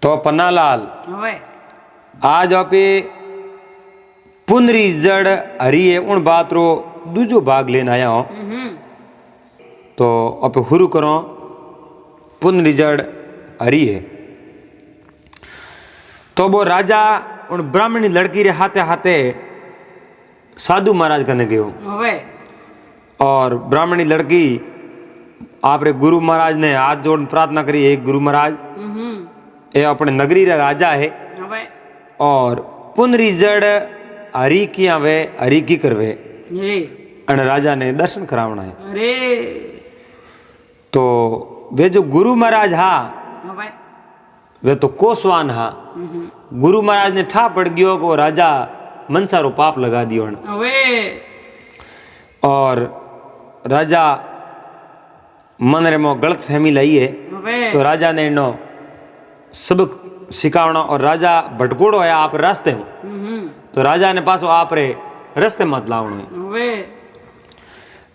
तो पन्नालाल હવે आज आपे पुनरी जड़ हरिये उन बात रो दूजो भाग लेने आया हूँ। तो आपे हुरु करो पुनरी जड़ हरिये। तो वो राजा उन ब्राह्मणी लड़की रे हाथे हाथे साधु महाराज कने गयो હવે और ब्राह्मणी लड़की आप रे गुरु महाराज ने हाथ जोड़ प्रार्थना करी। एक गुरु महाराज ये अपने नगरी रे राजा है હવે और पुनरी जड़ हरि की आवे हरि की करवे રે अन राजा ने दर्शन करावना है। અરે तो वे जो गुरु महाराज हा હવે वे तो कोसवान हा। गुरु महाराज ने ठा पड़ गयो को राजा मनसा रो पाप लगा दियो ने। હવે और राजा मन रे मो गलत फहमी लाई है। હવે तो राजा ने इनो सबक सिखावना और राजा भटकोड़ो है आप रास्ते हूँ। तो राजा ने पासो आप रे रस्ते मत लावनो है। હવે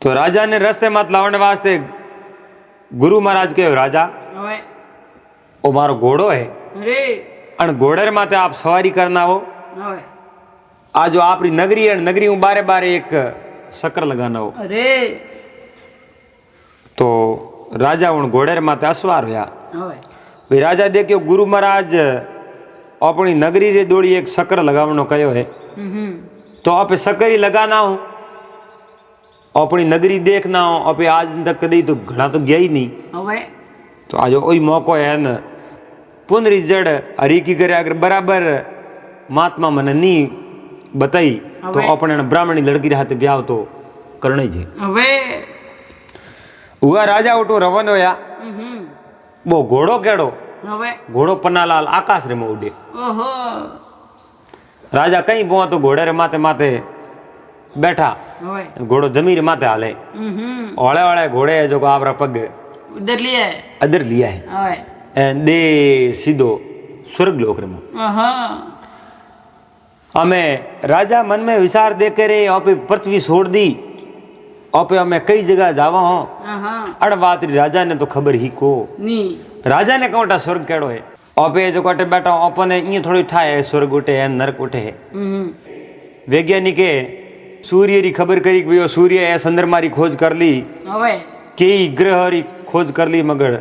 तो राजा ने रस्ते मत लावने वास्ते गुरु महाराज के राजा હવે ओ मारो घोड़ो है અરે अन घोड़े रे माथे आप सवारी करना हो। હવે आज जो आपरी नगरी है नगरी हूँ बारे बारे एक शक्कर लगाना हो। અરે तो राजा उन घोड़े रे माथे असवार होया। હવે भाई राजा देखियो गुरु महाराज अपनी नगरी रे दौड़ी एक शक्कर लगावनो कयो है। तो आप शक्कर ही लगाना हो अपनी नगरी देखना हो। आप आज तक कदी तो घना तो गया ही नहीं। હવે तो आज वही मौको है न पुनरी जड़ हरी की करे अगर बराबर महात्मा मन नहीं बताई तो अपने ब्राह्मणी लड़की रे हाथे ब्याह तो करना ही है। હવે हुआ राजा उठो रवन होया वो घोड़ो केड़ो હવે घोड़ो पन्नालाल आकाश रे में उड़े। ઓહો राजा कहीं पहुंचा तो घोड़े रे माथे माथे बैठा હવે घोड़ो जमी रे माथे हाले ओले ओले घोड़े है जो आपरा पग ઉધર લે अदर लिया है હવે एन दे सीधो स्वर्ग लोक रे में। ઓહો हमें राजा मन में विचार दे के रे आपे पृथ्वी छोड़ दी आपे हमें कई जगह जावा हो। આહા अड़ बात री राजा ने तो खबर ही को ની राजा ने कौटा स्वर्ग केड़ो है। आपे जो कटे बैठा अपने ये थोड़ी ठाए है स्वर्ग उठे है नरक उठे है। वैज्ञानिक सूर्य री खबर करी कि भाई सूर्य है चंद्रमा री खोज कर ली હવે कई ग्रह री खोज कर ली मगर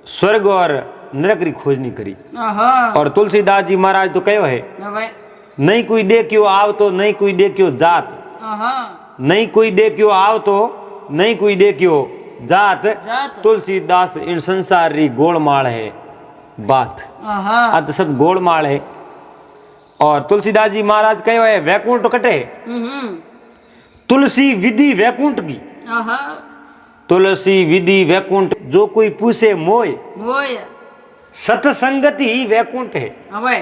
स्वर्ग और नरक री खोज नहीं करी। આહા और तुलसीदास जी महाराज तो कहो है હવે नहीं कोई देखियो आव तो नहीं कोई देखियो जात આહા नहीं कोई देखियो आव तो नहीं कोई देखियो जात जात। तुलसीदास इन संसार री गोलमाल है बात। આહા आज तो सब गोलमाल है। और तुलसीदास जी महाराज कहो है वैकुंठ कटे तुलसी विधि वैकुंठ की। આહા तुलसी विधि वैकुंठ जो कोई पूछे मोय હોય सत्संगति ही वैकुंठ है હવે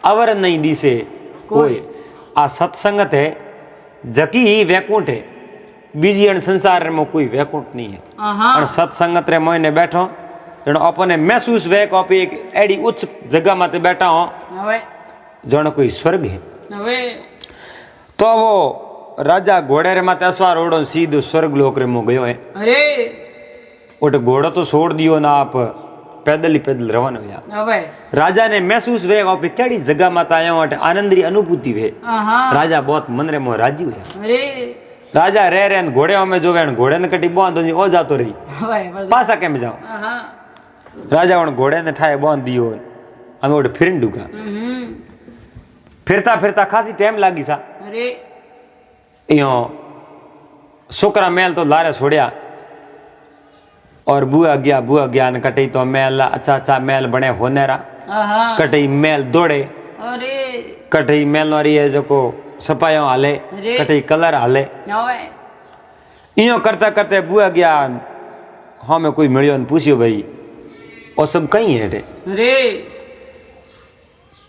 अवर नहीं दिसे कोई। आ सत्संगत है जकी ही वैकुंठ है बीजी अण संसार में कोई वैकुंठ नहीं है। આહા और सत्संगत रे मोने बैठो जनो अपने महसूस वे को आप एक एडी उच्च जगह माते बैठा हो હવે जनो कोई स्वर्ग है। હવે तो वो राजा घोड़े रे माते असवार ओड़ो सीधो स्वर्ग लोक रे मो गयो है। અરે ओटे घोड़ो तो छोड़ दियो ना आप पैदल ही पैदल रवाना हुआ। હવે राजा ने महसूस वे आप केड़ी जगह माते आया हो आनंद री अनुभूति वे। આહા राजा बहुत मन रे मो राजी हुआ। અરે राजा रह रहे घोड़े में जो घोड़े ने कटी बांध दो ओ जातो रही હવે पासा के में जाओ। આહા राजा उन घोड़े ने ठाए बांध दियो हमें उठे फिरन डूगा फिरता फिरता खासी टाइम लागी सा। અરે यो छोकरा मेल तो लारे छोड़िया और बुआ गया न कटी तो मेल अच्छा अच्छा मेल बने होने रा આહા कटी मेल दौड़े અરે कटी मेल वाली है जो को सपायो हाले अरे। कटी कलर हाले હવે इं करते करते बुआ गया हमें कोई मिलियो ने पूछियो भाई ओ सब कहीं है टे અરે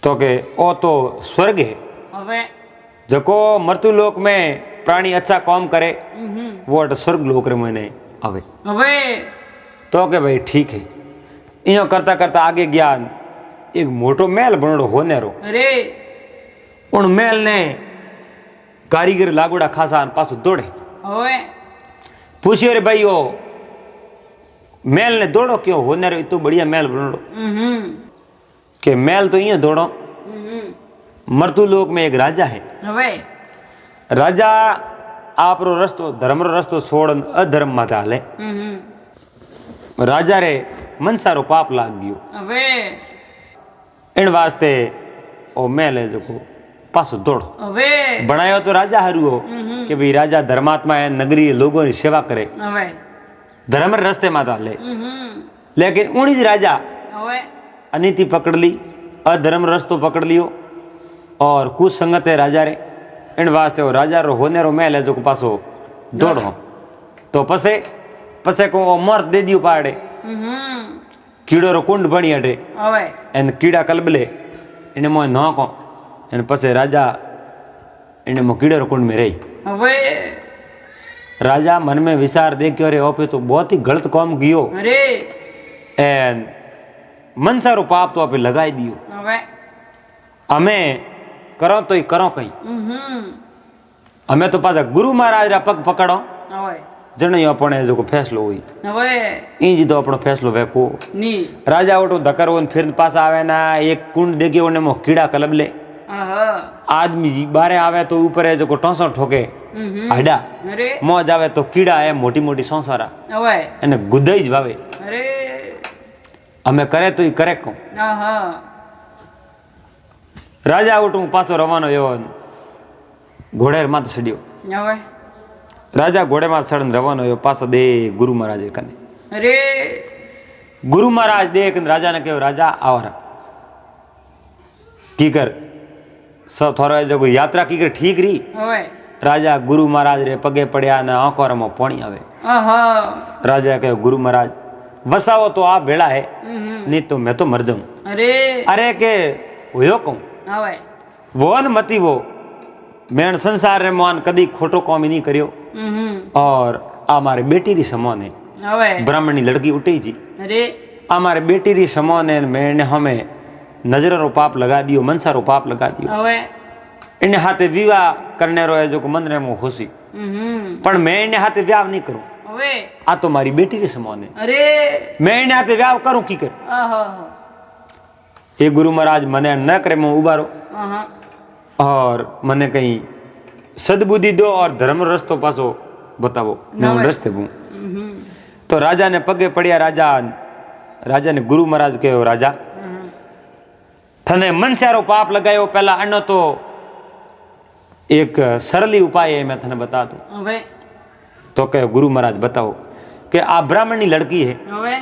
तो के ओ तो स्वर्ग है હવે जको मृत्यु लोक में प्राणी अच्छा काम करे वो अट स्वर्ग लोक रे मैंने आवे। હવે तो के भाई ठीक है इं करता करता आगे गया एक मोटो महल बनोड़ो होने रो। અરે उन महल ने कारीगर लागोड़ा खासा पासो दौड़े હવે पूछियो रे भाई ओ महल ने दौड़ो क्यों होने रो इतो बढ़िया महल बनोड़ो। કે મેલ તો અહીંયા દોડો મરતુ લોક में एक राजा है હવે राजा आपरो रस्तो धर्मरो रस्तो छोड़ अधर्म माथे हाले राजा रे मनसारो पाप लाग गयो હવે इन वास्ते ओ मेले जो पासो दौड़ હવે बनायो तो राजा हारू हो कि भाई राजा धर्मात्मा है नगरी लोगों की सेवा करे હવે धर्म रे रस्ते माथे हाले लेकिन उनी ज राजा હવે अनीति पकड़ ली अधर्म रस्तो पकड़ लियो और कुछ संगत है राजा रे इन वास्ते वो राजा रो होने रो मेल है जो पासो दौड़ो तो पसे पसे को वो मर्द दे दियो पाड़े कीड़ो रो कुंड बनी हटे હવે एन कीड़ा कलबले इने मोय नौको एन पसे राजा इने मो कीड़ो रो कुंड में रही હવે राजा मन में विचार देखियो रे ओपे तो बहुत ही गलत काम कियो અરે एन मनसारो पाप तो आपे लगाई दियो હવે हमें करो तो ही करो कहीं हमें तो पाछा गुरु महाराज रा पग पकड़ो હવે जने अपने जो फैसलो हुई હવે इंज तो अपनो फैसलो वेको ની राजा ओटो धकर वन फिर पास आवे ना एक कुंड देखियो ने मो कीड़ा कलब ले આહા आदमी जी बारे आवे तो ऊपर है जो टोंसो ठोके हड्डा અરે मौज आवे तो कीड़ा है मोटी मोटी सोसारा હવે एने गुदई ज वावे અરે हमें करे तो ही करे को આહા राजा उठू पासो रवानो यो घोड़े माथ चढ़ियो હવે राजा घोड़े माथ चढ़न रवानो यो पासो दे गुरु महाराज कने અરે गुरु महाराज देख राजा ने कहो राजा आवारा की कर सब थोड़ा जो यात्रा की कर ठीक रही હવે राजा गुरु महाराज रे पगे पड़िया ने आंखों रे में पानी आवे આહા राजा कहो गुरु महाराज वसाओ तो आप भेड़ा है नहीं तो मैं तो मर जाऊं અરે अरे के हुयो कहूं હવે वो न मती वो मैं संसार रे मान कदी खोटो काम ही नहीं करियो और हमारे बेटी री समान है હવે ब्राह्मणी लड़की उठी जी અરે हमारे बेटी री समान है मैंने हमें नजर रो पाप लगा दियो मनसा रो पाप लगा दियो હવે इन हाथे विवाह करने रो है जो मन रे मो खुशी पण मैं इन हाथे व्याह नहीं करूं હવે आ तो मारी बेटी री समान है અરે मैं इन हाथे व्याह करूं की कर આહા ये गुरु महाराज मने न करे मैं उबारो આહા और मने कहीं सद्बुद्धि दो और धर्म रस्तो पासो बतावो मैं उन रस्ते हूँ तो राजा ने पगे पड़िया राजा ने गुरु महाराज कहो राजा थने मनसारो पाप लगायो पहला अन्न तो एक सरली उपाय है मैं थने बता दूं હવે तो कहो गुरु महाराज बताओ कि आप ब्राह्मणी लड़की है હવે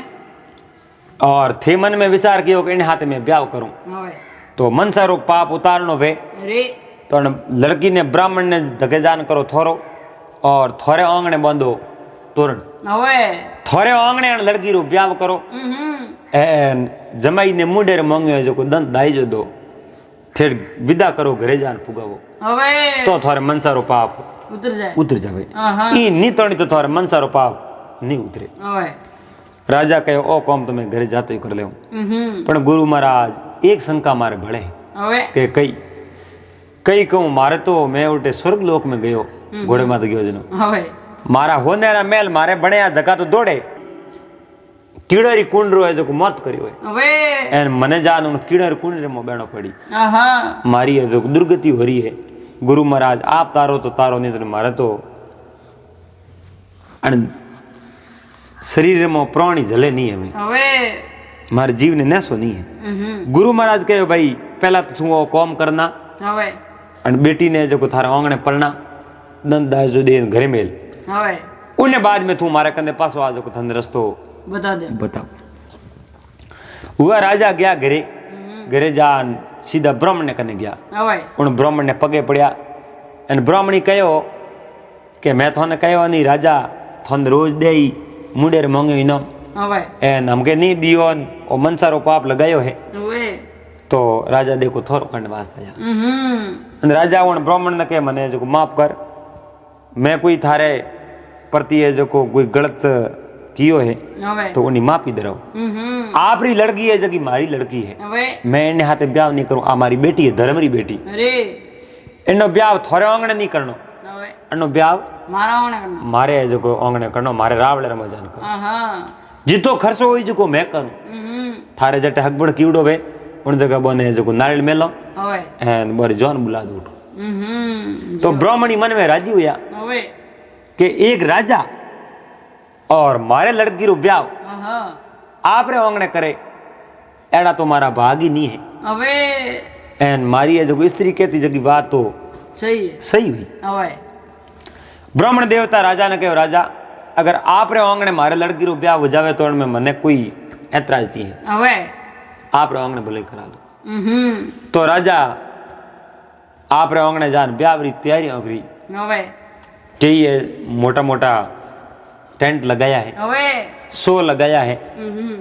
और थे मन में विचार कियो कि इन हाथ में ब्याह करूं હવે तो मनसारो पाप उतारनो वे અરે तो लड़की ने ब्राह्मण ने धकेजान करो थोरो और थोरे आंगणे बांधो तोरण હવે थोरे आंगणे लड़की रो ब्याह करो एन जमाई ने मुंडे रे मांग्यो जो को दंत दाई जो दो थेड़ विदा करो घरे जान पुगावो હવે तो थोरे मनसारो पाप ઉતર જાય उतर जावे આહા ई नी तोणी तो थोरे मनसारो पाप नहीं उतरे હવે राजा कहे ओ कौम तो मैं घरे जातो ही कर ले पण गुरु महाराज एक शंका मारे भले હવે के कई कई कहूं मारे तो मैं उल्टे स्वर्ग लोक में गयो घोड़े माथ गयो जनो હવે मारा होनेरा मेल मारे बने आ जगह तो दौड़े कीड़री कुंड रो है जो मर्त करियो है હવે एन मने जान उन कीड़र कुंड रे मो बेणो पड़ी આહા मारी है जो दुर्गति हो रही है गुरु महाराज आप तारो तो तारो नहीं तो मारे तो अन शरीर में प्राणी जले नहीं है मैं હવે मारे जीव ने नैसो नहीं है गुरु महाराज कहे भाई पहला तो तू वो कॉम करना હવે और बेटी ने जो थारा आंगणे पड़ना दंत दास जो दे घरे मेल હવે उन्हें बाद में तू मारे कंधे पासो आ जो धन रस्तो બતા દે बताओ हुआ राजा गया घरे घरे जान सीधा ब्राह्मण ने कने गया હવે उन ब्राह्मण ने पगे पड़िया एन ब्राह्मणी कहो कि मैं थोने कहो नहीं राजा थोन रोज दे मुंडे रे मांग्यो इनाम હવે एन हमके नहीं दियो ओ मनसारो पाप लगायो है હવે तो राजा देखो थोरो खंड वास्ता जा अन राजा उन ब्राह्मण ने कहे मने जो माफ कर मैं कोई थारे प्रति है जो कोई गलत कियो है હવે तो उन्हें माफी दे आपरी लड़की है जबकि मारी लड़की है હવે मैं इन्हें हाथे ब्याह नहीं करूं आ मारी बेटी है धर्मरी बेटी અરે इनो ब्याह थोरे आंगणे नहीं करनो હવે इनो ब्याह મારા ઓણે કરના मारे जो को आंगणे करनो मारे रावले रमजान करो આહા जितो खर्चो होई जो को मैं करूं थारे जटे हकबड़ कीवड़ो वे उन जगह बने जो नारियल मेलो હવે एंड बोरे जॉन बुला दो હમ तो ब्राह्मणी मन में राजी हुआ હવે कि एक राजा और मारे लड़की रो ब्याह હા आप रे ओंगणे करे एड़ा तो मारा भाग ही नहीं है હવે एंड मारी है जो स्त्री कहती जगी बात तो સહી सही हुई હવે ब्राह्मण देवता राजा ने कहो राजा अगर आप रे ओंगणे मारे लड़की रो ब्याह हो जावे तो उनमें मने कोई ऐतराज नहीं है હવે आप रे ओंगणे भले करा दो હમ तो राजा आप रे ओंगणे जान ब्याह री तैयारी करी હવે कि ये मोटा मोटा टेंट लगाया है હવે शो लगाया है હમ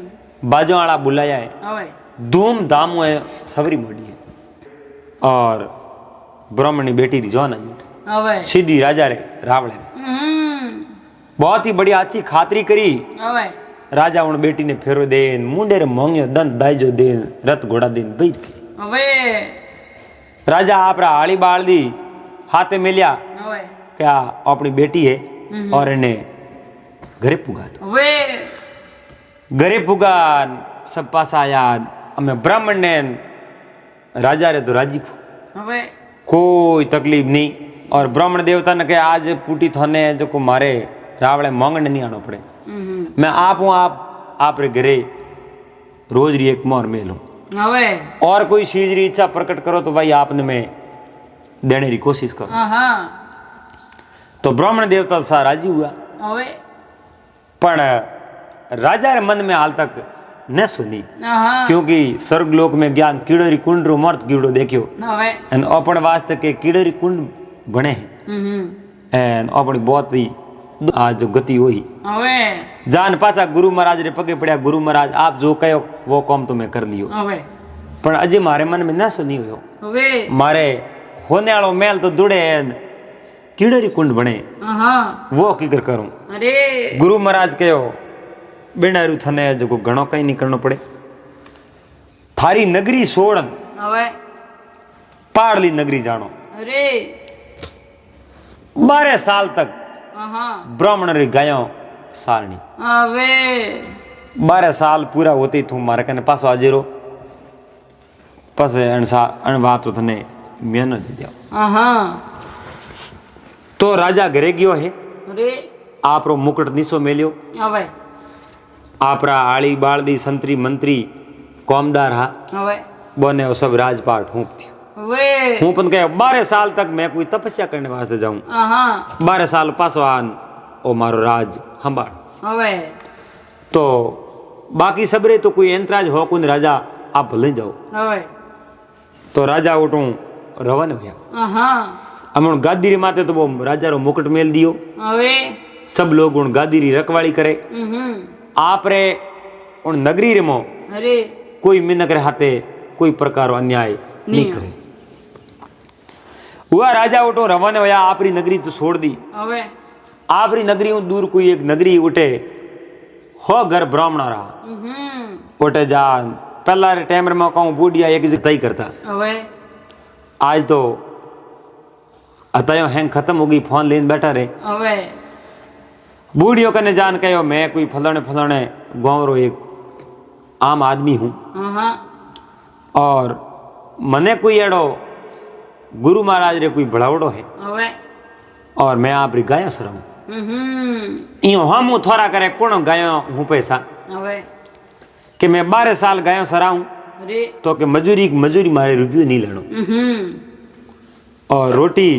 बाजो वाला बुलाया है હવે धूमधाम है सबरी मोड़ी है और ब्राह्मणी बेटी री जौन आई હવે सीधी राजा रे रावण ने હમ बहुत ही बढ़िया अच्छी खातरी करी હવે राजा उन बेटी ने फेरो दे मुंडे रे मोंगियो दंत दाइजो दे रथ घोड़ा दे बैठ गई હવે राजा आपरा आली बाल दी हाथे मिलिया હવે क्या अपनी बेटी है और इन्हें घरे पुगा दो હવે घरे पुगा सब पास आया अमे ब्राह्मण ने राजा रे तो राजी હવે कोई तकलीफ नहीं और ब्राह्मण देवता ने कहा आज पूटी थाने जो को मारे रावड़े मांगने नहीं आना पड़े मैं आप हूँ आप रे घरे रोज री एक मोर में लूँ હવે और कोई चीज री इच्छा प्रकट करो तो भाई आपने मैं देने की कोशिश करो હા तो ब्राह्मण देवता सा राजी हुआ હવે पण राजा रे मन में हाल तक न सुनी હા क्योंकि स्वर्गलोक में ज्ञान कीड़ोरी कुंड रो मर्द कीड़ो देखियो હવે एंड अपन वास्ते के कीड़ोरी कुंड बने हैं एंड अपनी बहुत ही आज जो गति हुई હવે जान पासा गुरु महाराज रे पगे पड़या गुरु महाराज आप जो कहो वो काम तो मैं कर लियो હવે पण अजे मारे मन में न सुनी हुयो હવે मारे होने वालो मेल तो दुड़े एंड कीड़ोरी कुंड बने હા वो की कर करूं અરે गुरु महाराज कहो बिनारू थने जो घणो कहीं नहीं करनो पड़े थारी नगरी सोड़न હવે पहाड़ली नगरी जानो અરે 12 साल तक હા ब्राह्मण री गायों सारणी હવે 12 साल पूरा होती थू मारे कने पासो हाजिरो पस अण बात तो थने मेहनत दे दिया હા तो राजा घरे गयो है અરે आपरो मुकुट नीसो मेल्यो હવે आपरा आली बाळदी संतरी मंत्री कौमदार हा હવે बने वो सब राजपाट हूँ थी હવે हूँ पन कहे 12 साल तक मैं कोई तपस्या करने वास्ते जाऊं હા 12 साल पासो आन ओ मारो राज संभाल હવે तो बाकी सबरे तो कोई एंतराज हो कुन राजा आप भले जाओ હવે तो राजा उठूं रवाना हुआ હા हम उन गादी री माते तो वो राजा रो मुकुट मेल दियो હવે सब लोग उन गादी री रखवाली करे आप रे उन नगरी रे मो અરે कोई मिनक रे हाथे कोई प्रकार अन्याय नहीं करे हुआ राजा उठो रवाना होया आपरी नगरी तो छोड़ दी હવે आपरी नगरी हूं दूर कोई एक नगरी उठे हो घर ब्राह्मणा रहा उठे जा पहला रे टाइम में कहूं बूढ़िया एक जगह तय करता હવે आज तो अतयो हैंग खत्म हो गई फोन लेन बैठा रहे હવે बूढ़ियों कने जान कहो मैं कोई फलाने फलाने गाँव रो एक आम आदमी हूँ હા और मने कोई एड़ो गुरु महाराज रे कोई बड़ावड़ो है હવે और मैं आप री गायों सराऊं इयो हम थोड़ा करे कौन गायों हूँ पैसा હવે कि मैं 12 साल गायों सराऊं અરે तो कि मजूरी मारे रुपये नहीं लेनो और रोटी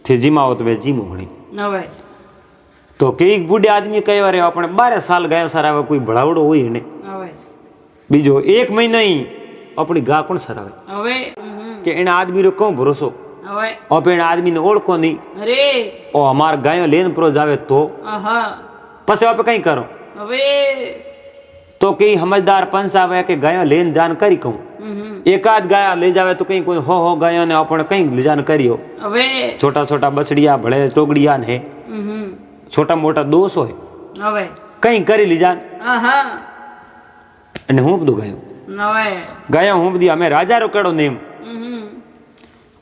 थे जिमाओ तो वे जिमो घणी હવે तो कई बूढ़े आदमी कहे अरे अपने 12 साल गायों सरावे कोई बड़ावड़ो हुई ने હવે बीजो 1 महीना ही अपनी गा कौन सरावे હવે कि इन आदमी रो कौन भरोसो હવે और इन आदमी ने ओळखो नहीं અરે और हमार गायों लेन प्रो जावे तो હા पछे आप कहीं करो હવે तो कई समझदार पंच आवे के गायों लेन जानकारी कहूँ एक आध गाय ले जावे तो कहीं कोई हो गायों ने अपन कहीं ले जानकारी हो હવે छोटा छोटा बछड़िया भले टोगड़िया ने छोटा मोटा दोष हो હવે कहीं करी ली जान હા अने हूँ बधु गायों હવે गायों हूँ बधी हमें राजा रो केड़ो नेम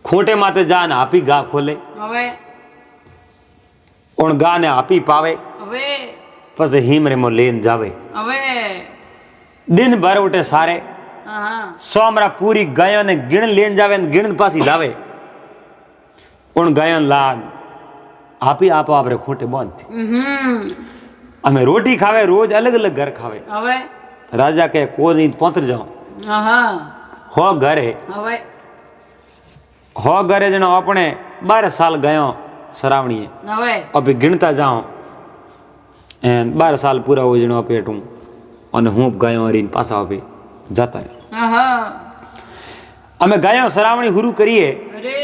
खूंटे माते जान आपी गा खोले હવે उन गा ने आपी पावे હવે पसे हीम रे मो लेन जावे હવે दिन भर उठे सारे हाँ सोमरा पूरी गायों ने गिण लेन जावे ने गिण पासी लावे उन गायों लाद आप रे खूंटे बांधती हमें रोटी खावे रोज अलग अलग घर खावे હવે राजा के को नहीं पहुंच जाओ हाँ हो घर है હવે हो घर है जनो अपने 12 साल गयो सरावणी है હવે अभी गिनता जाओ एंड 12 साल पूरा हो जनो पेटू और हूँ गयो और इन पासा अभी जाता रहे हाँ हमें गयो सरावणी शुरू करिए अरे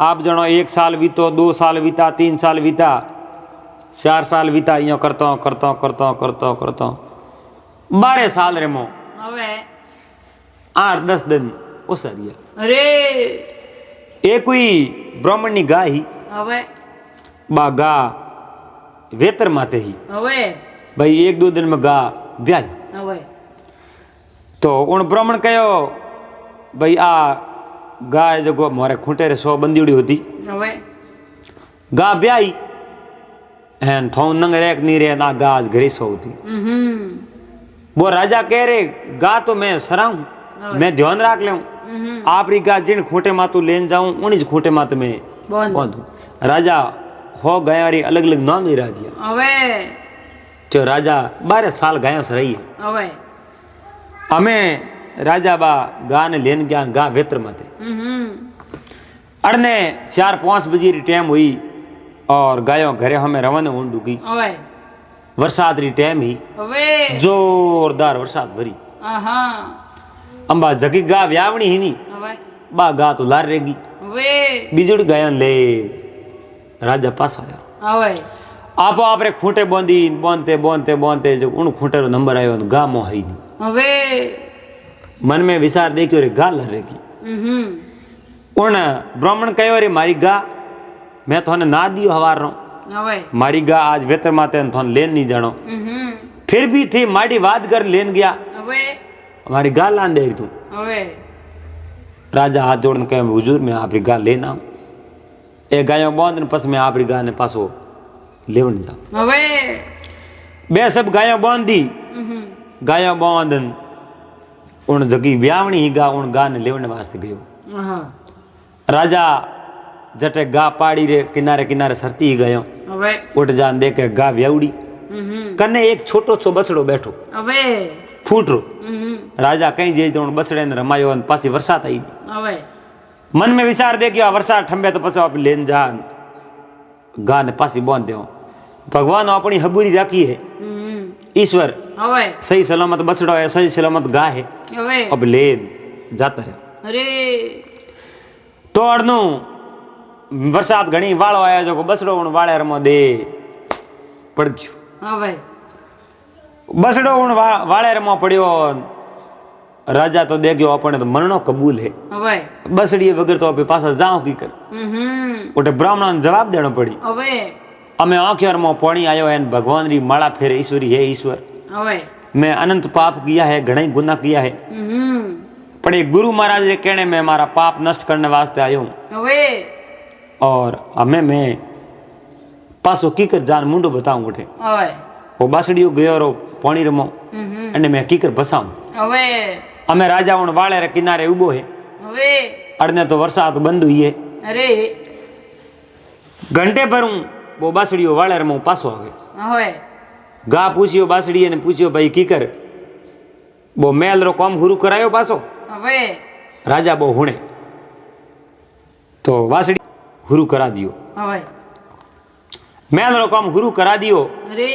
आप जनो 1 साल बीतो 2 साल बीता 3 साल बीता 4 साल बीता यो करता 12 साल रे मो હવે 8-10 दिन ओसरिया અરે एक कोई ब्राह्मण नी गाय ही હવે बा गा वेतर माते ही હવે भाई 1-2 दिन में गा ब्याही હવે तो उन ब्राह्मण कहो भाई आ गाय जगो मारे खूंटे रे 100 बंदीड़ी होती હવે गा ब्याही एन थो नंग रेक नी रे ना गा आज घरे सोती वो राजा कह रे गा तो मैं सराऊं मैं ध्यान राख ले आप री गा जिन खूंटे मातू लेन जाऊं उन्हीं खूंटे मात में बांधू राजा हो गया रे अलग अलग नाम नहीं दिया હવે जो राजा 12 साल गायों से रही है હવે हमें राजा बा गा ने लेन गया गा वेत्र माते अड़ने 4-5 बजे री टाइम हुई और गायों घरे हमें रवाना होने डूगी હવે बरसात री टाइम ही હવે जोरदार बरसात भरी हाँ अंबा जगी गा व्यावणी ही नहीं હવે बा गा तो लार रहेगी હવે बिजुड़ गायों ले राजा पास आया હવે आप रे खूंटे बांधते जो उन खूंटे रो नंबर आयो गा मोह ही नहीं હવે मन में विचार देखियो रे गा लार रहेगी उन ब्राह्मण कहो रे मारी गा मैं थोने ना दियो हवार रो હવે मारी गा आज वेतर माते थोन लेन नहीं जानो फिर भी थी माड़ी वाद कर लेन गया હવે हमारी गा लान दे तू હવે राजा हाथ जोड़न कहे हुजूर मैं आपरी गा लेना ए गायों बांधन पस मैं आपरी गा ने पासो लेवन जाऊं હવે बे सब गायों बांधी गायों बांधन उन जगी व्यावणी ही गा उन गा ने लेवन वास्ते गयो हाँ राजा जटे गा पाड़ी रे किनारे किनारे सरती ही गयो હવે उठ जान देखे गा व्यावड़ी कने एक छोटो सो बछड़ो बैठो હવે फूट रो राजा कहीं जे तो बछड़े ने रमायो और पासी बरसात आई હવે मन में विचार दे कि आ बरसात ठंबे तो पसे आप लेन जान गा ने पासी बांध दो भगवान अपनी हबूरी राखी है ईश्वर હવે सही सलामत बछड़ो है सही सलामत गा है હવે अब लेन जाता रहे અરે तो अड़नू बरसात घणी वाळो आया जो बसड़ो उन वाळे रमो दे पड़ गयो હવે बसड़ो उन वाळे रमो पड़ियो राजा तो दे गयो अपने तो मरणो कबूल है હવે बसड़ी वगैरह तो अपने पास जाओ की कर उठे ब्राह्मण जवाब देना पड़ी હવે अमे आंखेर में पानी आयो है भगवान री माला फेरे ईश्वरी है ईश्वर હવે मैं अनंत पाप किया है घना ही गुनाह किया है पर एक गुरु महाराज ने कहने में हमारा पाप नष्ट करने वास्ते आयो हूं હવે और हमें मैं पासो की कर जान मुंडो बताऊं उठे હવે वो बासड़ियो गयो रो पानी रमो अने मैं की कर बसाऊं હવે हमें राजा उन वाले रे किनारे उबो है હવે अड़ने तो बरसात बंद हुई है અરે घंटे भरूं वो बासड़ियो वाले रमो पासो आवे હવે गा पूछियो बासड़ी ने पूछियो भाई की कर वो मेल रो काम हुरू करायो पासो હવે राजा बो हुणे तो बासड़ी हुरू करा दियो હવે मेल रो काम हुरू करा दियो અરે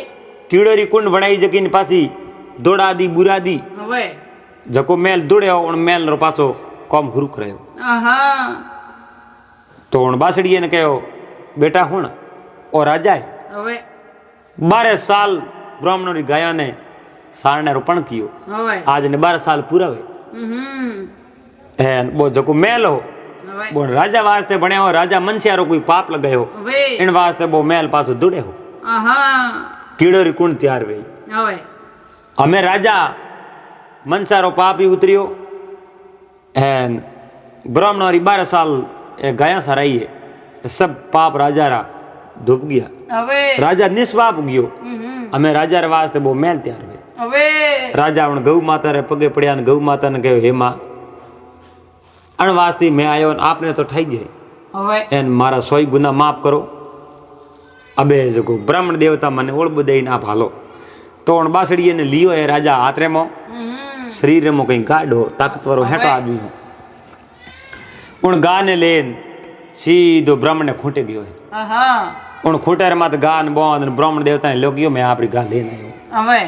कीड़ोरी कुंड बनाई जकीन पासी दौड़ा दी बुरा दी હવે जको मेल दौड़े उन मेल रो पासो काम हुरू करायो हाँ तो उन बासड़ी ने कहो बेटा हुण और राजा है હવે 12 साल ब्राह्मणों री गायों ने सारने रोपण कियो હવે आज ने 12 साल पूरा हुए वो जको मेल हो હવે वो राजा वास्ते बने हो राजा मनसियारो कोई पाप लगाए हो હવે इन वास्ते वो मेल पासो दुड़े हो हाँ कीड़ो री कुंड तैयार हुई હવે हमें राजा मनसारो पाप ही उतरियो एन ब्राह्मणों री 12 साल गाया सराई है सब पाप राजा रा धुप गया હવે राजा निष्पाप गयो हमें राजा रे वास्ते वो मेल तैयार हुए હવે રાજા પણ ગૌ માતા રે પગે પડ્યા ને ગૌ માતાને કહ્યું હે માં અણવાસથી મેં આવ્યો ને આપને તો થઈ જાય હવે એને મારા 100 ગુના માફ કરો અબે જગો બ્રાહ્મણ દેવતા મને ઓળબુ દઈને આપ હાલો તો બાસડી એને લીયો એ રાજા હાથરેમાં શરીરમાં કંઈ ગાડો તાકતવારો હેઠો આદમી પણ ગાને લઈને સીધો બ્રાહ્મણને ખૂંટે ગયો હા પણ ખૂંટેરમાં તો ગાન બોંધ અને બ્રાહ્મણ દેવતાને લો ગયો મેં આપણી ગા લઈને આવ્યો હવે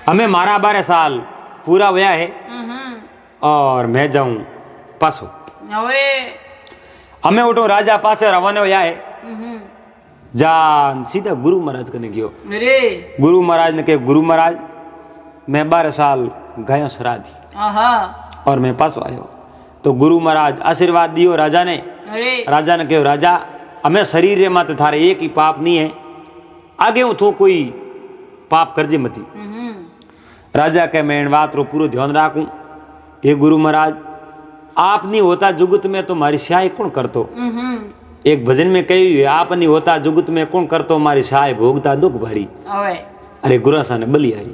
हमें 12 साल पूरा हुआ है और मैं जाऊं पासो હવે हमें उठो राजा पासे रवाना हुआ है जान सीधा गुरु महाराज कने गयो અરે गुरु महाराज ने कहे गुरु महाराज मैं 12 साल गयो श्राद्ध હા और मैं पासो आयो तो गुरु महाराज आशीर्वाद दियो राजा ने कहो राजा हमें शरीर रे माते थारे एक ही पाप नहीं है आगे हूँ तो कोई पाप करजे मती राजा के मैं इन बात रो पूरा ध्यान राखूं ये गुरु महाराज आप नहीं होता जुगत में तो मारी सहाय कौन करतो एक भजन में कही है आप नहीं होता जुगत में कौन करतो मारी सहाय भोगता दुख भरी હવે अरे गुरासा ने बलिहारी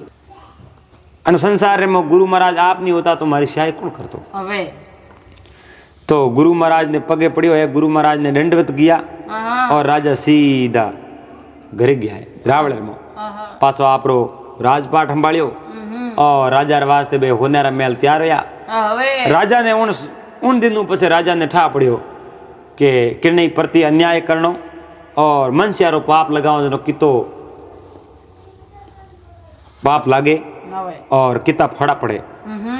अन संसार में गुरु महाराज आप नहीं होता तो मारी सहाय कौन करतो હવે तो गुरु महाराज ने पगे पड़ियो है गुरु महाराज ने दंडवत किया और राजा सीधा घरे गया है रावण में पासो आपरो राजपाट संभाळ्यो और राजा वास्ते बे होनारा मेल तैयार होया હવે राजा ने उन दिनों पछे राजा ने ठा पड़ियो के किरणी प्रति अन्याय करनो और मनस्यारो पाप लगावो जनो कितो पाप लागे હવે और किता फड़ा पड़े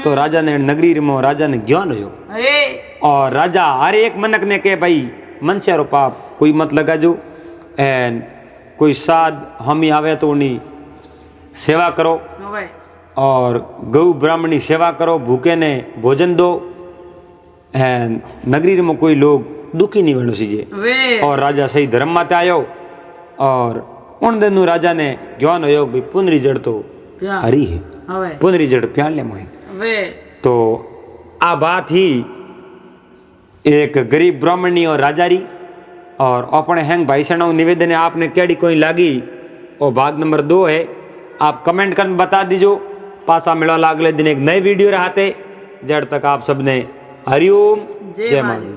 तो राजा ने नगरी में राजा ने ज्ञान होयो અરે और राजा हर एक मनक ने कहे भाई मनस्यारो पाप कोई मत लगाजो एन कोई साध हमी आवे तो उनी सेवा करो હવે और गौ ब्राह्मणी सेवा करो भूखे ने भोजन दो एन नगरी में कोई लोग दुखी नहीं बनो सीजे હવે और राजा सही धर्म माते आयो और उन दिनों राजा ने ज्ञान होयो भाई पुनरी जड़ तो પ્યા हरी है હવે पुनरी जड़ प्याले में है હવે तो आ बात ही एक गरीब ब्राह्मणी और राजारी और अपने हैंग भाई सणो निवेदन है आपने केड़ी कोई लागी और भाग नंबर 2 है आप कमेंट कर बता दीजो पासा मिला अगले दिन एक नए वीडियो रहते जड़ तक आप सबने हरिओम जय महादेव।